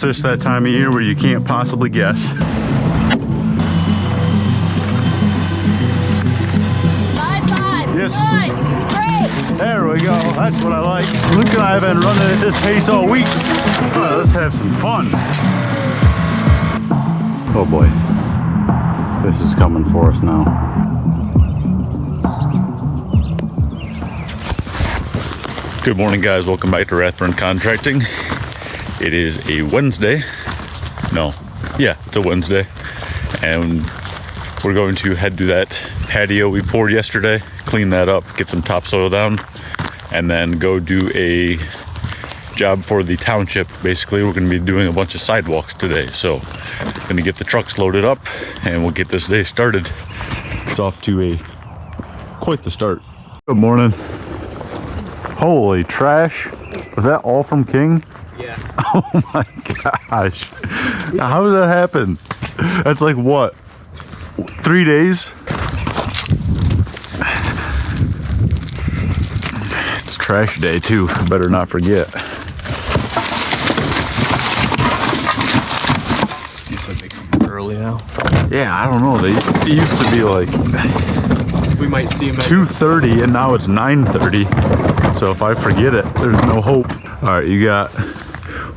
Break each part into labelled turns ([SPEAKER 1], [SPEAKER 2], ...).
[SPEAKER 1] It's just that time of year where you can't possibly guess.
[SPEAKER 2] High five.
[SPEAKER 1] Yes.
[SPEAKER 2] Good. Straight.
[SPEAKER 1] There we go. That's what I like. Luke and I have been running at this pace all week. All right, let's have some fun. Oh boy. This is coming for us now. Good morning, guys. Welcome back to Rathburn Contracting. It is a Wednesday. No, yeah, it's a Wednesday. And we're going to head to that patio we poured yesterday, clean that up, get some topsoil down, and then go do a job for the township. Basically, we're going to be doing a bunch of sidewalks today. So, going to get the trucks loaded up, and we'll get this day started. It's off to quite the start. Good morning. Holy trash. Was that all from King?
[SPEAKER 3] Yeah.
[SPEAKER 1] Oh my gosh. How does that happen? That's like what? 3 days? It's trash day too. Better not forget.
[SPEAKER 3] You said they come early now?
[SPEAKER 1] Yeah, I don't know. They used to be like
[SPEAKER 3] We might see them at
[SPEAKER 1] 2:30 and now it's 9:30. So if I forget it, there's no hope. All right, you got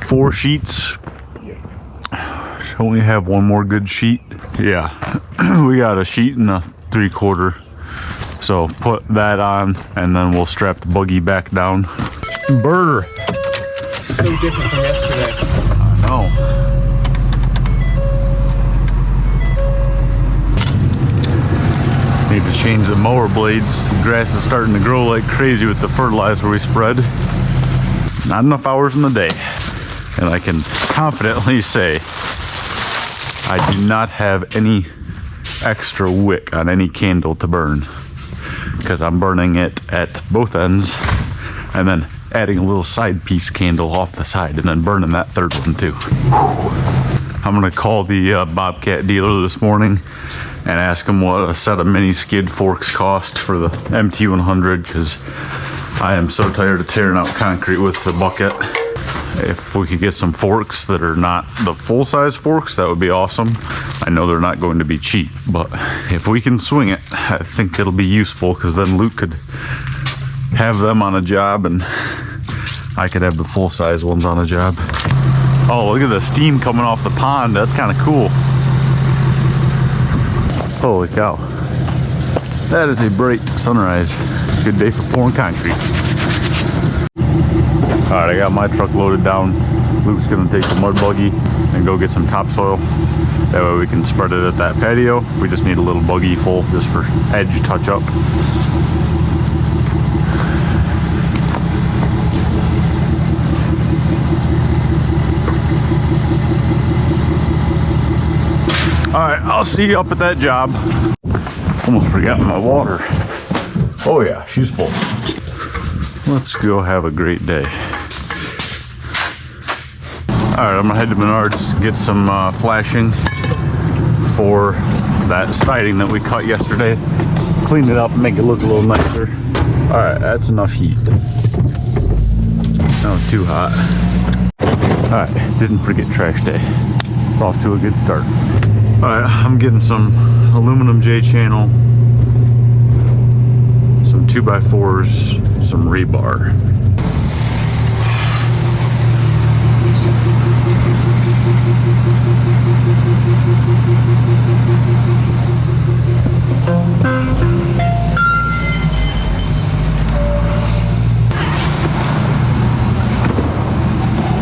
[SPEAKER 1] 4 sheets. Only have one more good sheet. Yeah, we got a sheet and a 3/4. So put that on and then we'll strap the buggy back down. Burr.
[SPEAKER 3] so different from yesterday.
[SPEAKER 1] I know. Need to change the mower blades. The grass is starting to grow like crazy with the fertilizer we spread. Not enough hours in the day. And I can confidently say I do not have any extra wick on any candle to burn, because I'm burning it at both ends and then adding a little side piece candle off the side and then burning that third one too. I'm gonna call the Bobcat dealer this morning and ask him what a set of mini skid forks cost for the MT100, because I am so tired of tearing out concrete with the bucket. If we could get some forks that are not the full-size forks, that would be awesome. I know they're not going to be cheap, but if we can swing it, I think it'll be useful, because then Luke could have them on a job and I could have the full-size ones on a job. Oh, look at the steam coming off the pond. That's kind of cool. Holy cow. That is a bright sunrise. Good day for pouring concrete. Alright, I got my truck loaded down. Luke's gonna take the mud buggy and go get some topsoil. That way we can spread it at that patio. We just need a little buggy full just for edge touch up. Alright, I'll see you up at that job. Almost forgot my water. Oh yeah, she's full. Let's go have a great day. Alright, I'm gonna head to Menards, get some flashing for that siding that we cut yesterday. Clean it up and make it look a little nicer. Alright, that's enough heat. That was too hot. Alright, didn't forget trash day. It's off to a good start. Alright, I'm getting some aluminum J-channel, some 2x4s, some rebar.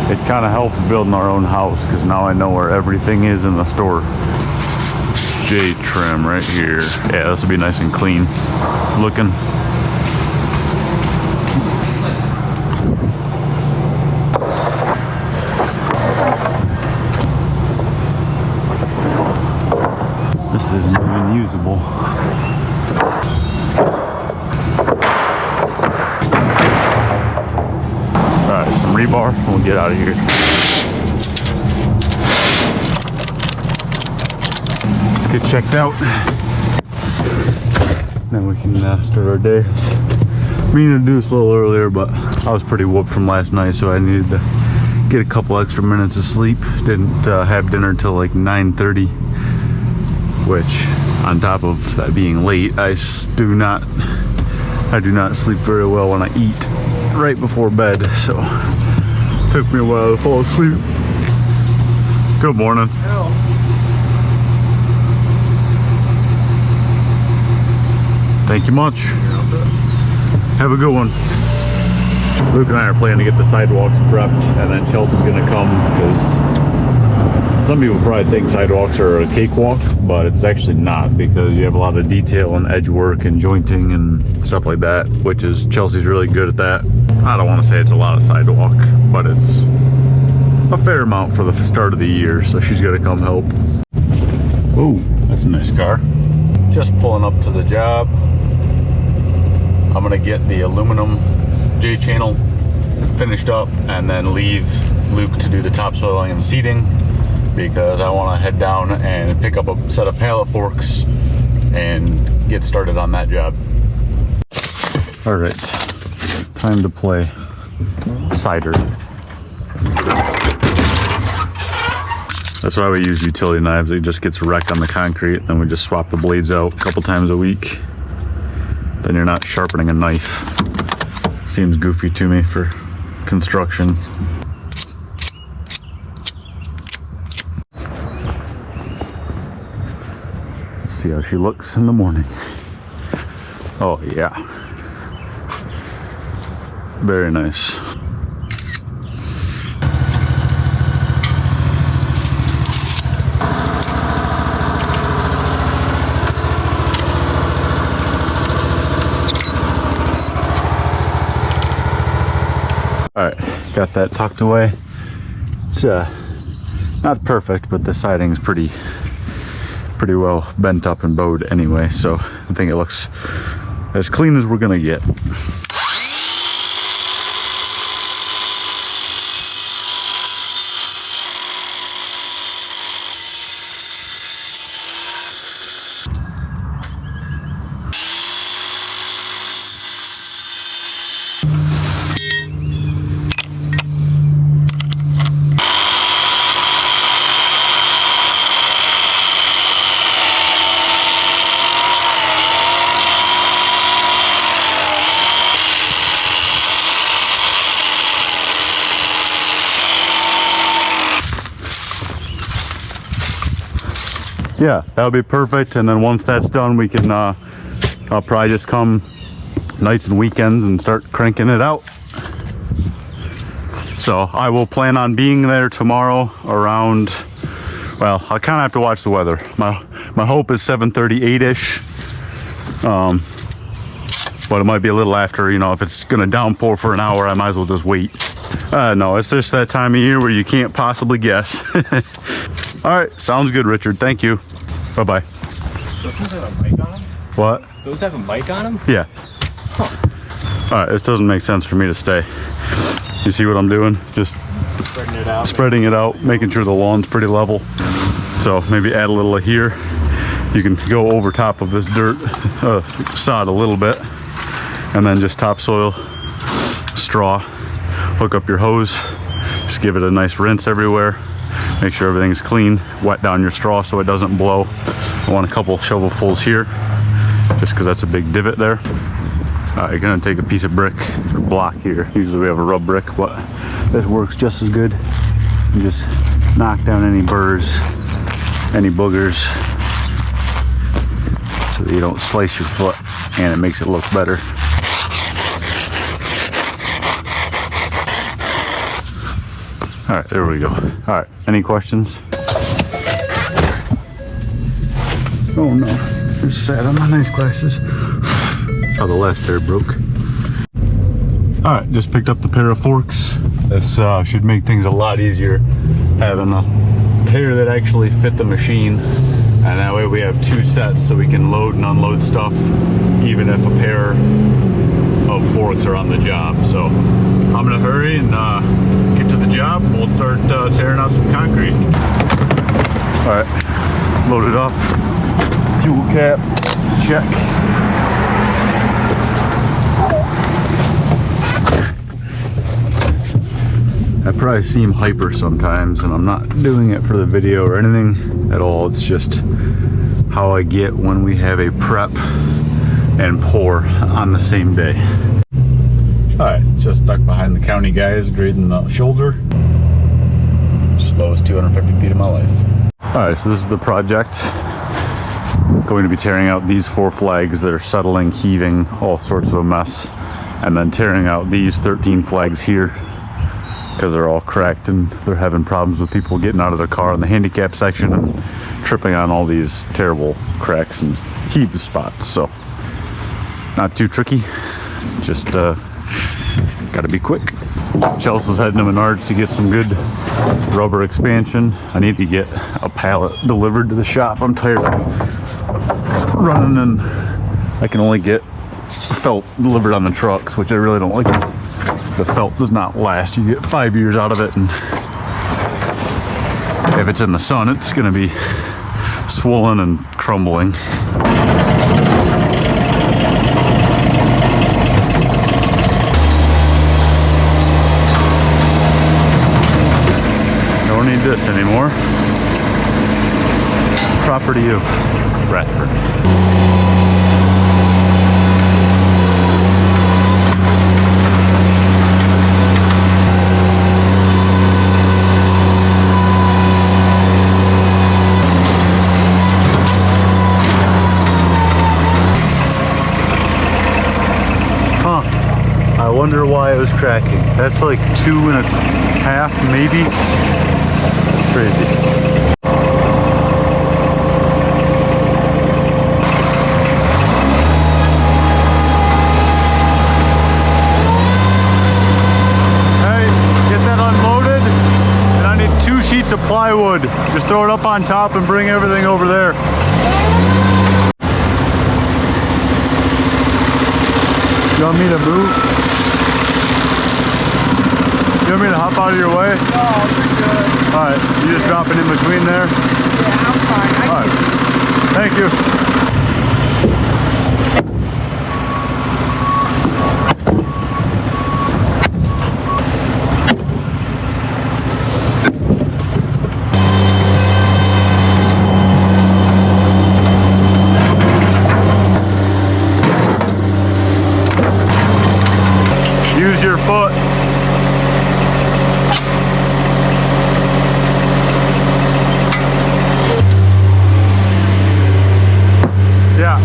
[SPEAKER 1] It kind of helped building our own house, because now I know where everything is in the store. J trim right here. Yeah, this will be nice and clean looking. This isn't even usable. Alright, some rebar and we'll get out of here. Let's get checked out. Then we can start our day. Meaning to do this a little earlier, but I was pretty whooped from last night, so I needed to get a couple extra minutes of sleep. Didn't have dinner till like 9:30, which on top of that being late, I do not sleep very well when I eat right before bed, so it took me a while to fall asleep. Good morning.
[SPEAKER 3] Hello.
[SPEAKER 1] Thank you much. Have a good one. Luke and I are planning to get the sidewalks prepped, and then Chelsea's gonna come because some people probably think sidewalks are a cakewalk, but it's actually not, because you have a lot of detail and edge work and jointing and stuff like that, which is Chelsea's really good at that. I don't want to say it's a lot of sidewalk, but it's a fair amount for the start of the year, so she's gonna come help. Oh, that's a nice car. Just pulling up to the job. I'm gonna get the aluminum J-channel finished up and then leave Luke to do the topsoiling and seating, because I want to head down and pick up a set of pallet forks and get started on that job. All right, time to play cider. That's why we use utility knives. It just gets wrecked on the concrete, then we just swap the blades out a couple times a week. Then you're not sharpening a knife. Seems goofy to me for construction. Let's see how she looks in the morning. Oh yeah. Very nice. All right, got that tucked away. It's not perfect, but the siding's pretty well bent up and bowed anyway, so I think it looks as clean as we're gonna get. Yeah, that'll be perfect. And then once that's done, we can I'll probably just come nights and weekends and start cranking it out. So I will plan on being there tomorrow around, well, I kind of have to watch the weather. My hope is 7:38ish, but it might be a little after. You know, if it's gonna downpour for an hour, I might as well just wait. No, it's just that time of year where you can't possibly guess. All right, sounds good, Richard. Thank you. Bye-bye.
[SPEAKER 3] Those things have a mic on them?
[SPEAKER 1] What?
[SPEAKER 3] Those have a mic on them?
[SPEAKER 1] Yeah. All right, this doesn't make sense for me to stay. You see what I'm doing? Just spreading it out, making sure the lawn's pretty level. So maybe add a little of here. You can go over top of this dirt sod a little bit, and then just topsoil, straw, hook up your hose, just give it a nice rinse everywhere. Make sure everything's clean, wet down your straw so it doesn't blow. I want a couple shovelfuls here, just because that's a big divot there. You're gonna take a piece of brick or block here. Usually we have a rub brick, but this works just as good. You just knock down any burrs, any boogers, so that you don't slice your foot, and it makes it look better. All right, there we go. All right, any questions? Oh no, there's sat on my nice glasses. That's how the last pair broke. All right, just picked up the pair of forks. This should make things a lot easier, having a pair that actually fit the machine. And that way we have two sets so we can load and unload stuff, even if a pair of forks are on the job. So I'm gonna hurry and get to the job. We'll start tearing out some concrete. All right, load it up. Fuel cap, check. I probably seem hyper sometimes, and I'm not doing it for the video or anything at all. It's just how I get when we have a prep and pour on the same day. All right, just stuck behind the county guys grading the shoulder. Slowest 250 feet of my life. All right, so this is the project. Going to be tearing out these 4 flags that are settling, heaving, all sorts of a mess. And then tearing out these 13 flags here because they're all cracked and they're having problems with people getting out of their car in the handicap section and tripping on all these terrible cracks and heave spots. So not too tricky, just gotta be quick. Chelsea's heading to Menards to get some good rubber expansion. I need to get a pallet delivered to the shop. I'm tired of running, and I can only get felt delivered on the trucks, which I really don't like. The felt does not last. You get 5 years out of it, and if it's in the sun, it's gonna be swollen and crumbling. Don't need this anymore. Property of Rathburn. I wonder why it was cracking. That's like 2.5 maybe. Crazy. Hey, get that unloaded, and I need 2 sheets of plywood. Just throw it up on top and bring everything over there. You want me to move? You want me to hop out of your way?
[SPEAKER 4] No, you're good.
[SPEAKER 1] Alright, you just dropping in between there?
[SPEAKER 4] Yeah, I'm fine.
[SPEAKER 1] Alright, thank you. Use your foot. Yeah.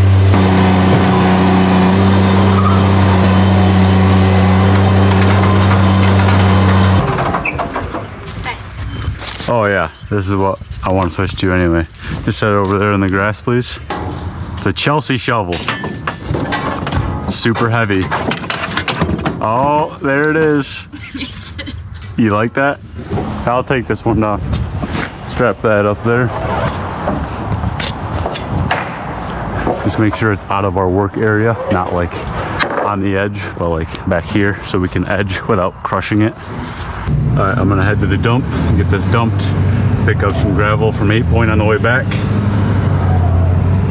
[SPEAKER 1] Oh yeah, this is what I want to switch to anyway. Just set it over there in the grass, please. It's the Chelsea shovel. Super heavy. Oh, there it is. You like that? I'll take this one down. Strap that up there. Just make sure it's out of our work area, not like on the edge, but like back here so we can edge without crushing it. All right, I'm gonna head to the dump, get this dumped, pick up some gravel from 8 Point on the way back,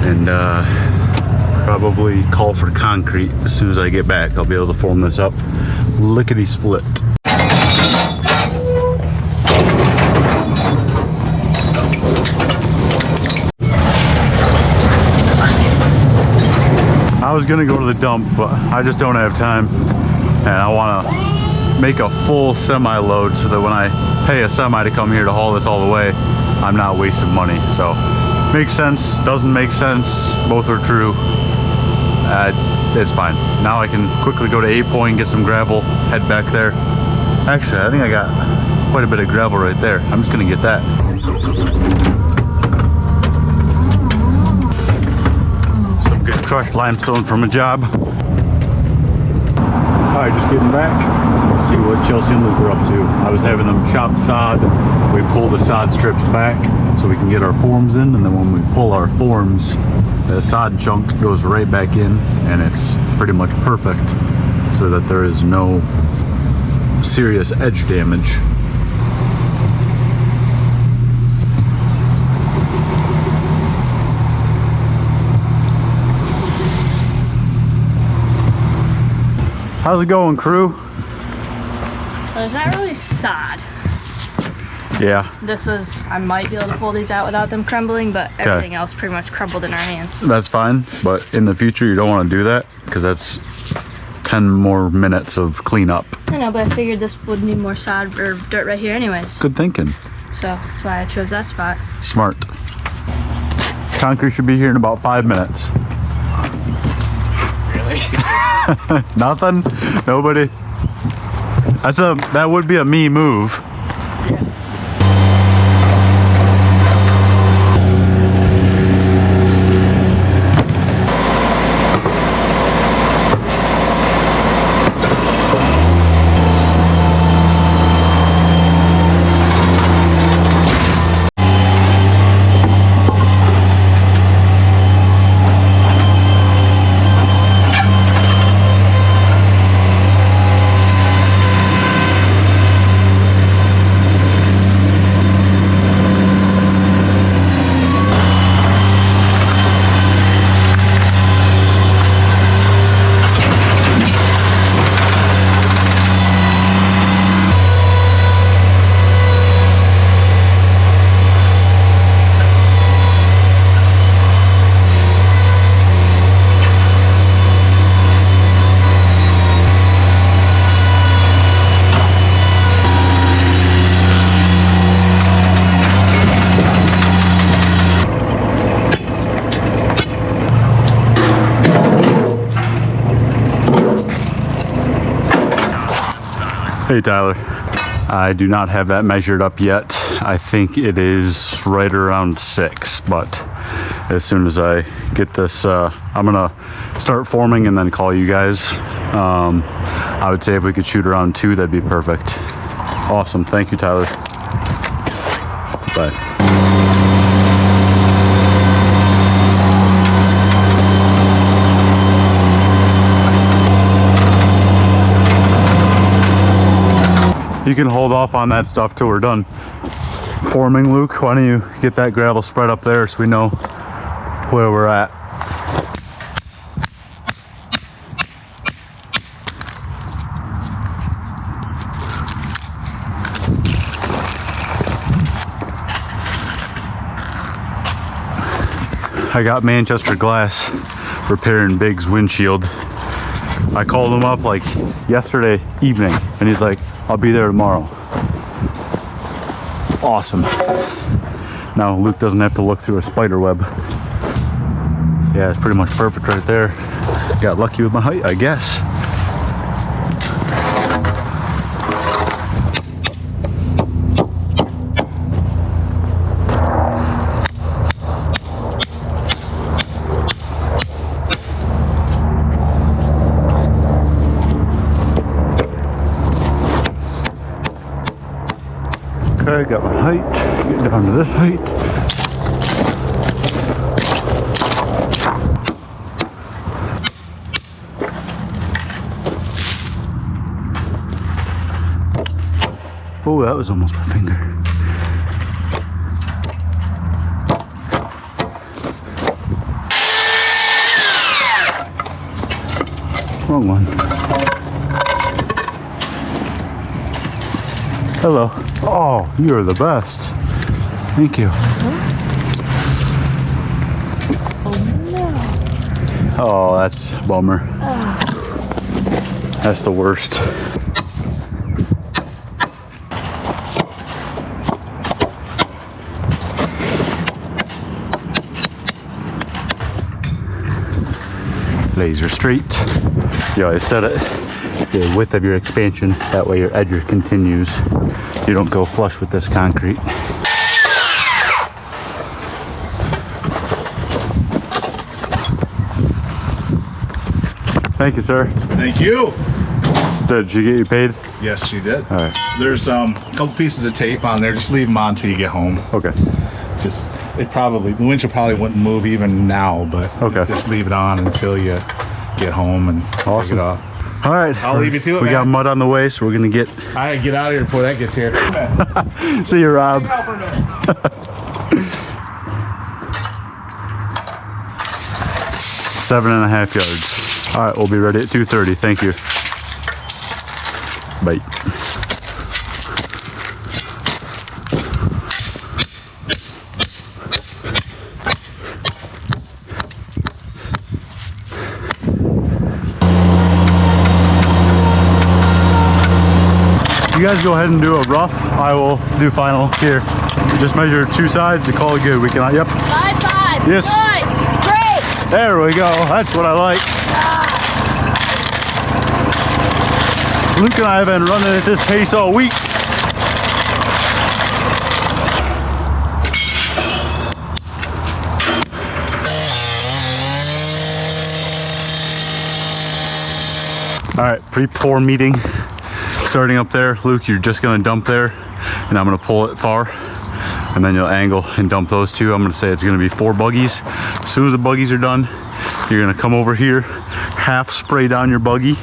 [SPEAKER 1] and probably call for concrete as soon as I get back. I'll be able to form this up lickety split. I was gonna go to the dump, but I just don't have time, and I want to make a full semi load so that when I pay a semi to come here to haul this all the way, I'm not wasting money. So makes sense, doesn't make sense, both are true. It's fine. Now I can quickly go to 8 Point, get some gravel, head back there. Actually, I think I got quite a bit of gravel right there. I'm just gonna get that. Some good crushed limestone from a job. All right, just getting back. See what Chelsea and Luke are up to. I was having them chop sod. We pull the sod strips back so we can get our forms in, and then when we pull our forms, the sod chunk goes right back in, and it's pretty much perfect so that there is no serious edge damage. How's it going, crew?
[SPEAKER 2] There's not really sod.
[SPEAKER 1] Yeah,
[SPEAKER 2] I might be able to pull these out without them crumbling, but everything else pretty much crumbled in our hands.
[SPEAKER 1] that's fine. But in the future, you don't want to do that because that's 10 more minutes of cleanup.
[SPEAKER 2] I know, but I figured this would need more sod or dirt right here anyways.
[SPEAKER 1] Good thinking.
[SPEAKER 2] So that's why I chose that spot.
[SPEAKER 1] Smart. Concrete should be here in about 5 minutes.
[SPEAKER 3] Really?
[SPEAKER 1] Nothing? Nobody? That would be a me move. Hey Tyler, I do not have that measured up yet. I think it is right around 6, but as soon as I get this, I'm gonna start forming and then call you guys. I would say if we could shoot around 2, that'd be perfect. Awesome, thank you Tyler. Bye. You can hold off on that stuff till we're done forming, Luke. Why don't you get that gravel spread up there so we know where we're at. I got Manchester Glass repairing Big's windshield. I called him up like yesterday evening and he's like, I'll be there tomorrow. Awesome. Now Luke doesn't have to look through a spider web. Yeah, it's pretty much perfect right there. Got lucky with my height, I guess. Okay, got my height, get down to this height. Oh, that was almost my finger. Wrong one. Hello. Oh, you're the best. Thank you. Oh, that's a bummer. That's the worst. Laser straight. Yeah, I said it. The width of your expansion, that way your edger continues. You don't go flush with this concrete. Thank you, sir.
[SPEAKER 5] Thank you.
[SPEAKER 1] Did she get you paid?
[SPEAKER 5] Yes, she did.
[SPEAKER 1] All right.
[SPEAKER 5] There's a couple pieces of tape on there. Just leave them on until you get home.
[SPEAKER 1] Okay.
[SPEAKER 5] The windshield probably wouldn't move even now, but
[SPEAKER 1] okay.
[SPEAKER 5] Just leave it on until you get home and
[SPEAKER 1] awesome.
[SPEAKER 5] take it off.
[SPEAKER 1] All right.
[SPEAKER 3] I'll leave you to it,
[SPEAKER 1] We got
[SPEAKER 3] man.
[SPEAKER 1] mud on the way, so we're gonna get.
[SPEAKER 3] I gotta get out of here before that gets here.
[SPEAKER 1] See you, Rob. 7.5 yards. All right, we'll be ready at 2:30. Thank you. Bye. You guys go ahead and do a rough. I will do final here. Just measure 2 sides to call it good. We can, yep.
[SPEAKER 2] 5-5.
[SPEAKER 1] Yes.
[SPEAKER 2] Good. Straight.
[SPEAKER 1] There we go. That's what I like. Luke and I have been running at this pace all week. All right, pre-pour meeting starting up there. Luke, you're just gonna dump there and I'm gonna pull it far and then you'll angle and dump those 2. I'm gonna say it's gonna be 4 buggies. As soon as the buggies are done, you're gonna come over here, half spray down your buggy.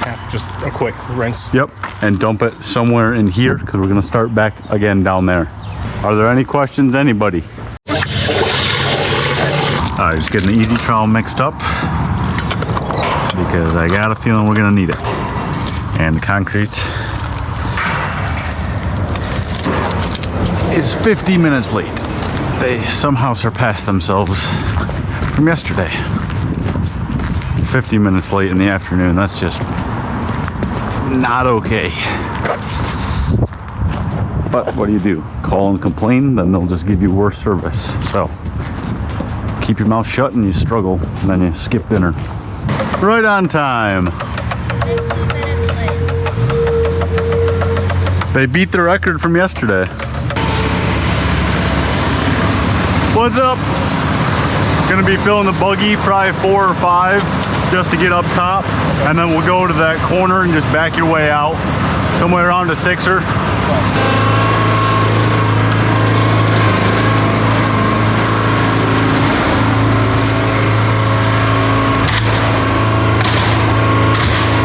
[SPEAKER 3] Yeah, just a quick rinse.
[SPEAKER 1] Yep, and dump it somewhere in here because we're gonna start back again down there. Are there any questions, anybody? All right, just getting the easy trowel mixed up because I got a feeling we're gonna need it. And the concrete is 50 minutes late. They somehow surpassed themselves from yesterday. 50 minutes late in the afternoon, that's just not okay. But what do? Call and complain, then they'll just give you worse service. So keep your mouth shut and you struggle, and then you skip dinner. Right on time.
[SPEAKER 2] 15 minutes late.
[SPEAKER 1] They beat the record from yesterday. What's up? Gonna be filling the buggy, probably 4 or 5, just to get up top. And then we'll go to that corner and just back your way out. Somewhere around a 6er.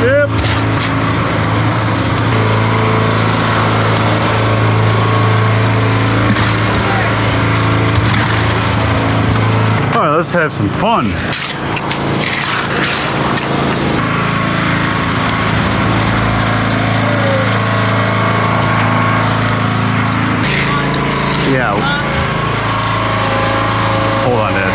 [SPEAKER 1] Yep. All right, let's have some fun. Yeah. Hold on, Dad.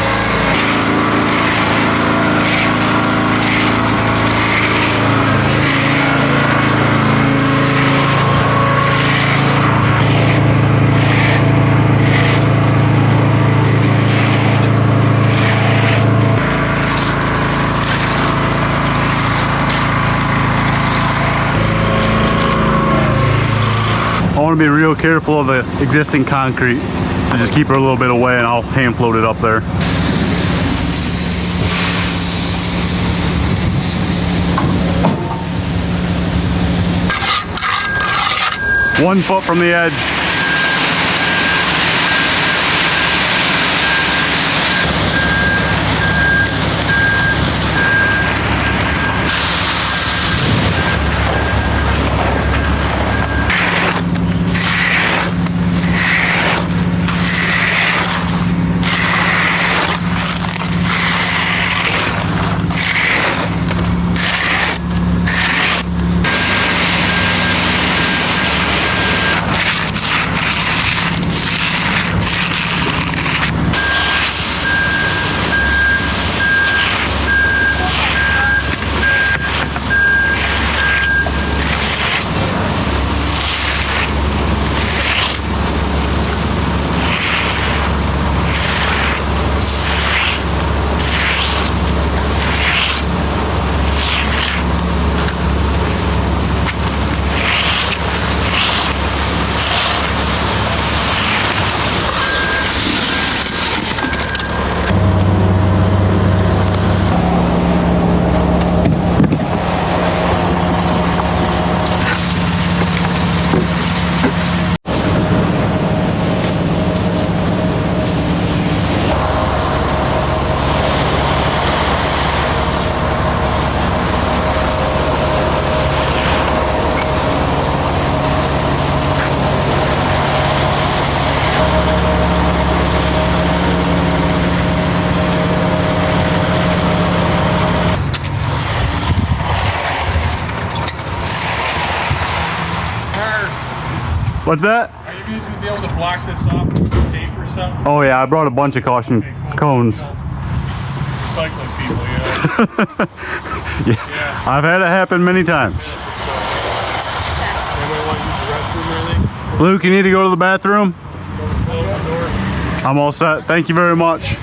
[SPEAKER 1] I want to be real careful of the existing concrete, so just keep her a little bit away and I'll hand float it up there. One foot from the edge. What's that?
[SPEAKER 3] Are you guys gonna be able to block this off with some tape or something?
[SPEAKER 1] Oh yeah, I brought a bunch of caution cones.
[SPEAKER 3] Recycling people, yeah.
[SPEAKER 1] Yeah, I've had it happen many times.
[SPEAKER 3] Anybody want to use
[SPEAKER 1] Luke, you need to go to the bathroom? I'm all set. Thank you very much.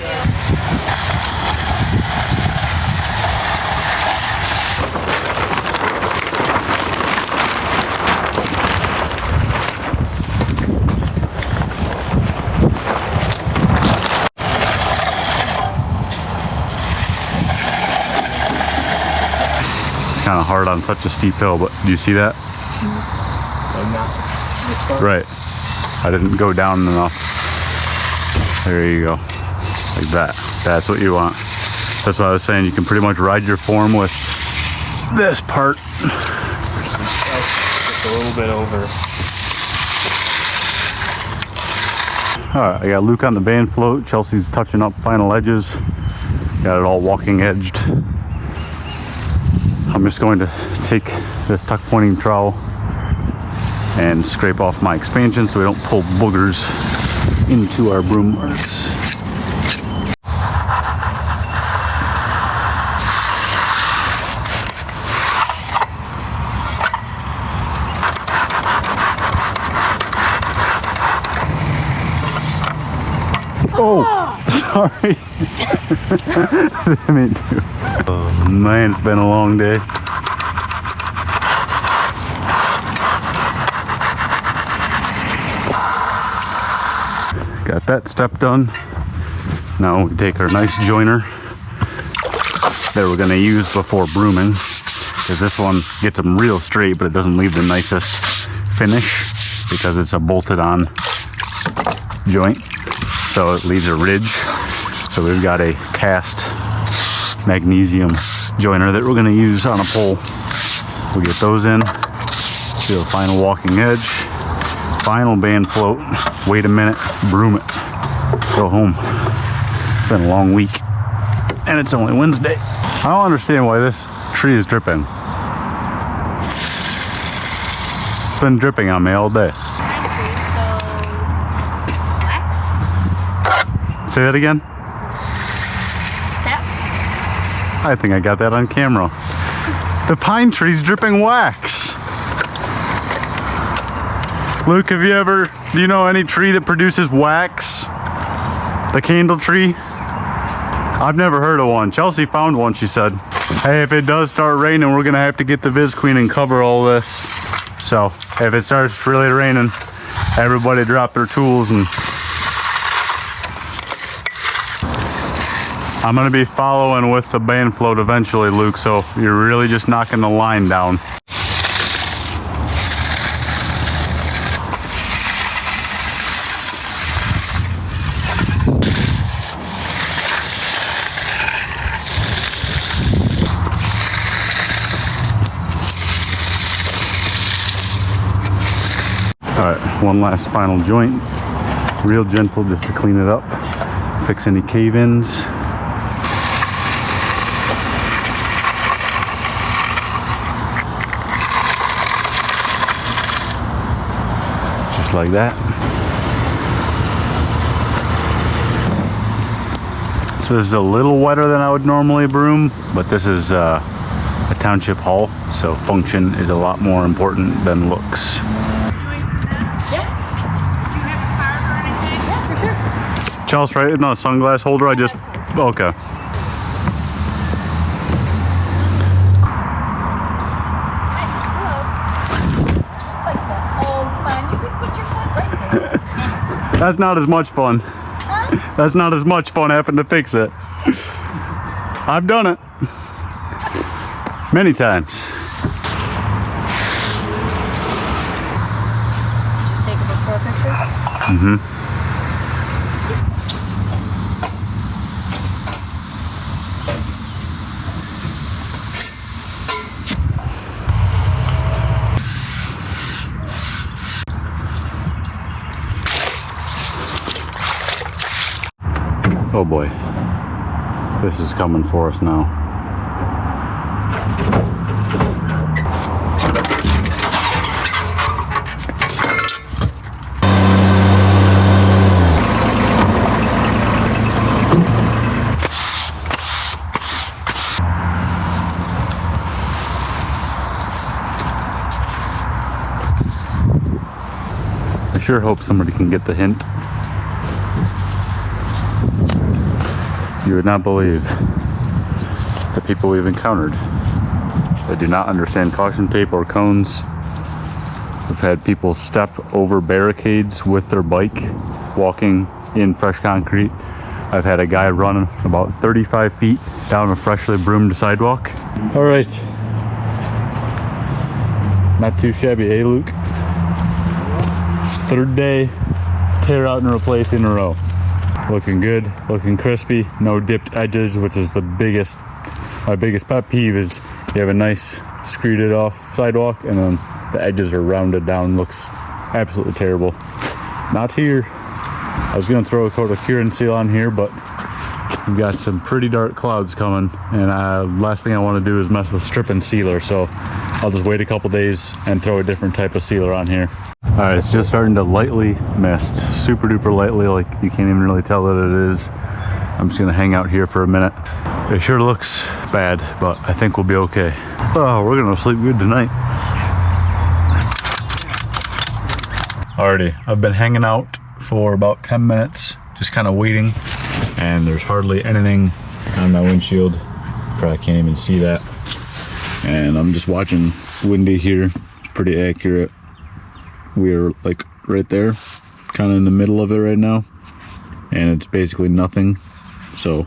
[SPEAKER 1] Kind of hard on such a steep hill, but do you see that? Right. I didn't go down enough. There you go. Like that. That's what you want. That's what I was saying. You can pretty much ride your form with this part.
[SPEAKER 3] Just a little bit over.
[SPEAKER 1] Alright, I got Luke on the band float. Chelsea's touching up final edges. Got it all walking edged. I'm just going to take this tuck pointing trowel and scrape off my expansion so we don't pull boogers into our broom marks. Oh, sorry. I didn't mean to. Oh man, it's been a long day. Got that step done. Now we take our nice joiner that we're gonna use before brooming, because this one gets them real straight, but it doesn't leave the nicest finish because it's a bolted on joint. So it leaves a ridge. So we've got a cast magnesium joiner that we're gonna use on a pole. We'll get those in, do a final walking edge, final band float, wait a minute, broom it, go home. It's been a long week and it's only Wednesday. I don't understand why this tree is dripping. It's been dripping on me all day. Say that again?
[SPEAKER 2] Sap?
[SPEAKER 1] I think I got that on camera. The pine tree's dripping wax. Luke, do you know any tree that produces wax? The candle tree? I've never heard of one. Chelsea found one, she said. Hey, if it does start raining, we're gonna have to get the Viz Queen and cover all this. So, if it starts really raining, everybody drop their tools and I'm gonna be following with the band float eventually, Luke, so you're really just knocking the line down. All right, one last final joint. Real gentle just to clean it up, fix any cave-ins. Like that. So this is a little wetter than I would normally broom, but this is a township hall, so function is a lot more important than looks. Chelsea, right? No sunglass holder. I just okay. That's not as much fun. That's not as much fun having to fix it. I've done it many times.
[SPEAKER 2] Did you take a before picture?
[SPEAKER 1] Mm-hmm. Oh boy, this is coming for us now. sure hope somebody can get the hint. You would not believe the people we've encountered that do not understand caution tape or cones. We've had people step over barricades with their bike, walking in fresh concrete. I've had a guy run about 35 feet down a freshly broomed sidewalk. All right. Not too shabby, eh, Luke? It's third day, tear out and replace in a row. Looking good, looking crispy, no dipped edges, which is my biggest pet peeve is you have a nice screeded off sidewalk and then the edges are rounded down, looks absolutely terrible. Not here. I was gonna throw a coat of cure and seal on here, but we've got some pretty dark clouds coming, and last thing I want to do is mess with strip and sealer, so I'll just wait a couple days and throw a different type of sealer on here. All right, it's just starting to lightly mist, super duper lightly, like you can't even really tell that it is. I'm just gonna hang out here for a minute. It sure looks bad, but I think we'll be okay. Oh, we're gonna sleep good tonight. Alrighty, I've been hanging out for about 10 minutes, just kind of waiting, and there's hardly anything on my windshield. Probably can't even see that. And I'm just watching windy here. It's pretty accurate. We're like right there, kind of in the middle of it right now, and it's basically nothing. So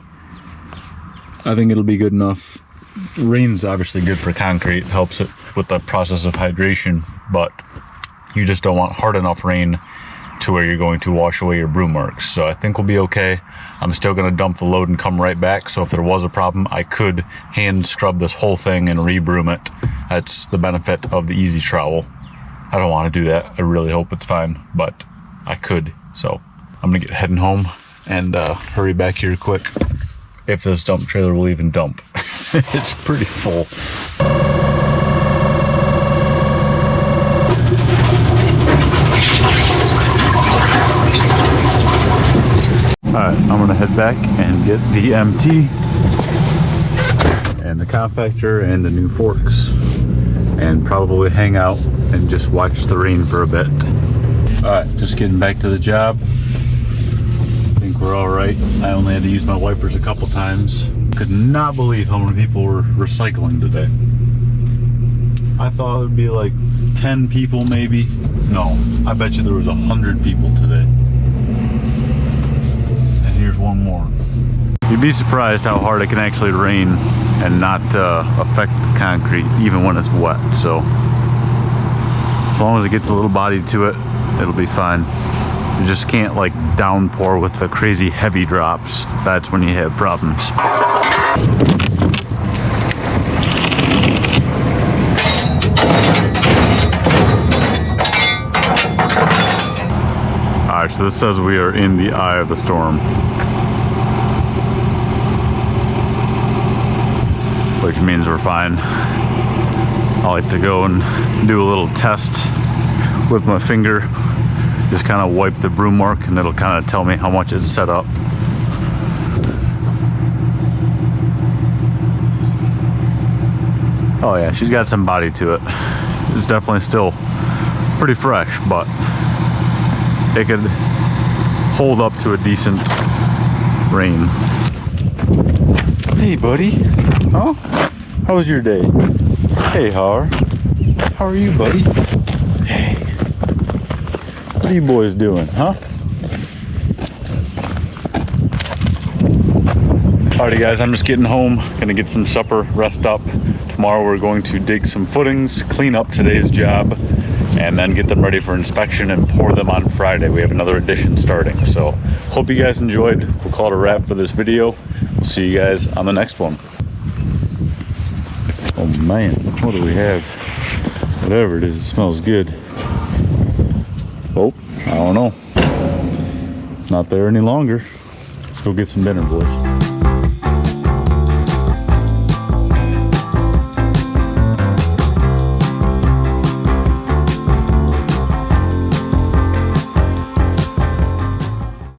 [SPEAKER 1] I think it'll be good enough. Rain's obviously good for concrete, helps it with the process of hydration, but you just don't want hard enough rain to where you're going to wash away your broom marks. So I think we'll be okay. I'm still gonna dump the load and come right back. So if there was a problem, I could hand scrub this whole thing and re-broom it. That's the benefit of the easy trowel. I don't want to do that. I really hope it's fine, but I could. So I'm gonna get heading home and hurry back here quick. If this dump trailer will even dump. It's pretty full. Alright, I'm gonna head back and get the MT and the compactor and the new forks, and probably hang out and just watch the rain for a bit. Alright, just getting back to the job. I think we're alright. I only had to use my wipers a couple times. Could not believe how many people were recycling today. I thought it would be like 10 people maybe. No, I bet you there was 100 people today. And here's one more. You'd be surprised how hard it can actually rain and not affect the concrete even when it's wet. So as long as it gets a little body to it, it'll be fine. You just can't like downpour with the crazy heavy drops. That's when you have problems. Alright, so this says we are in the eye of the storm, which means we're fine. I like to go and do a little test with my finger. Just kind of wipe the broom mark and it'll kind of tell me how much it's set up. Oh yeah, she's got some body to it. It's definitely still pretty fresh, but it could hold up to a decent rain. Hey buddy, huh? How was your day? Hey Har, how are you buddy? Hey, what are you boys doing, huh? Alrighty guys, I'm just getting home, gonna get some supper, rest up. Tomorrow we're going to dig some footings, clean up today's job, and then get them ready for inspection and pour them on Friday. We have another edition starting. So hope you guys enjoyed. We'll call it a wrap for this video. We'll see you guys on the next one. Oh man, what do we have? Whatever it is, it smells good. Oh, I don't know. Not there any longer. Let's go get some dinner, boys.